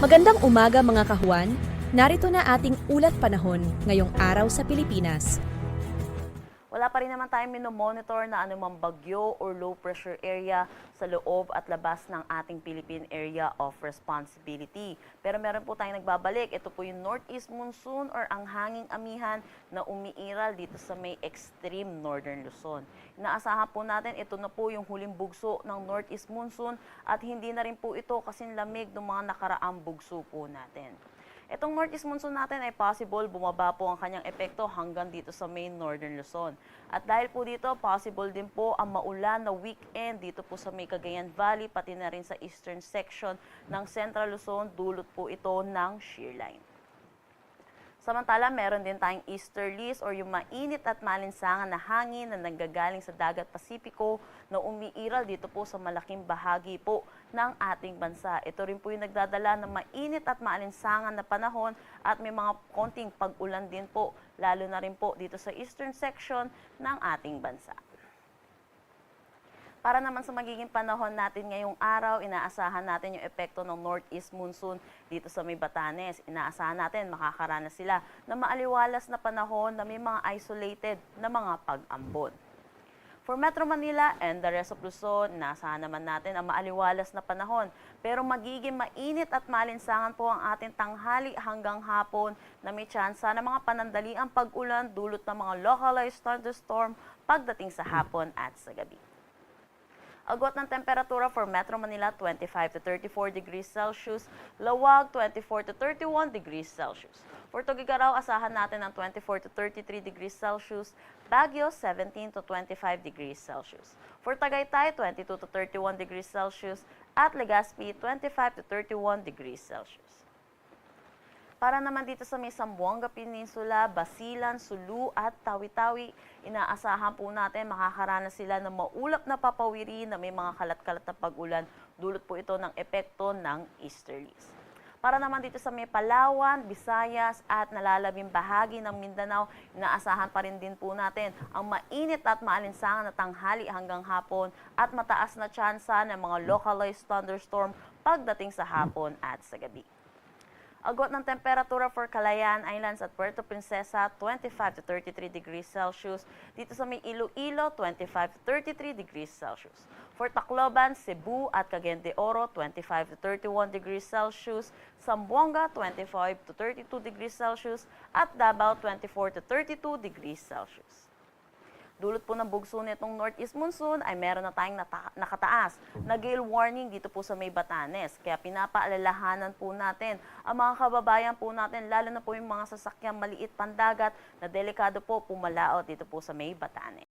Magandang umaga mga kahuan, narito na ating ulat panahon ngayong araw sa Pilipinas. Wala pa rin naman tayong minomonitor na anumang bagyo or low pressure area sa loob at labas ng ating Philippine Area of Responsibility. Pero meron po tayong nagbabalik. Ito po yung Northeast Monsoon or ang hanging amihan na umiiral dito sa may extreme northern Luzon. Inaasahan po natin ito na po yung huling bugso ng Northeast Monsoon at hindi na rin po ito kasing lamig ng mga nakaraang bugso po natin. Itong Northeast Monsoon natin ay possible bumaba po ang kanyang epekto hanggang dito sa main Northern Luzon. At dahil po dito, possible din po ang maulan na weekend dito po sa may Cagayan Valley, pati na rin sa eastern section ng Central Luzon, dulot po ito ng shear line. Samantala, meron din tayong easterlies or yung mainit at malinsangan na hangin na nanggagaling sa dagat Pasipiko na umiiral dito po sa malaking bahagi po ng ating bansa. Ito rin po yung nagdadala ng mainit at malinsangan na panahon at may mga konting pag-ulan din po, lalo na rin po dito sa eastern section ng ating bansa. Para naman sa magiging panahon natin ngayong araw, inaasahan natin yung epekto ng Northeast Monsoon dito sa may Batanes. Inaasahan natin makakaranas sila ng maaliwalas na panahon na may mga isolated na mga pag-ambon. For Metro Manila and the rest of Luzon, inaasahan naman natin ang maaliwalas na panahon. Pero magiging mainit at malinsangan po ang ating tanghali hanggang hapon na may tsansa ng mga panandaliang pag-ulan dulot ng mga localized thunderstorm pagdating sa hapon at sa gabi. Agwat ng temperatura for Metro Manila, 25 to 34 degrees Celsius. Lawag, 24 to 31 degrees Celsius. For Tugigaraw, asahan natin ng 24 to 33 degrees Celsius. Baguio, 17 to 25 degrees Celsius. For Tagaytay, 22 to 31 degrees Celsius. At Legazpi, 25 to 31 degrees Celsius. Para naman dito sa may Zamboanga Peninsula, Basilan, Sulu at Tawi-Tawi, inaasahan po natin makakaranas sila ng maulap na papawiri na may mga kalat-kalat na pag-ulan. Dulot po ito ng epekto ng easterlies. Para naman dito sa may Palawan, Visayas at nalalabing bahagi ng Mindanao, inaasahan pa rin din po natin ang mainit at maalinsangan na tanghali hanggang hapon at mataas na tsansa ng mga localized thunderstorm pagdating sa hapon at sa gabi. Agwat ng temperatura for Calayan Islands at Puerto Princesa, 25 to 33 degrees Celsius. Dito sa may Iloilo, 25 to 33 degrees Celsius. For Tacloban, Cebu at Cagayan de Oro, 25 to 31 degrees Celsius. Zamboanga, 25 to 32 degrees Celsius. At Davao, 24 to 32 degrees Celsius. Dulot po ng bugso nitong Northeast Monsoon ay meron na tayong nakataas na gale warning dito po sa may Batanes. Kaya pinapaalalahanan po natin ang mga kababayan po natin, lalo na po yung mga sasakyang maliit pandagat na delikado po pumalaot dito po sa may Batanes.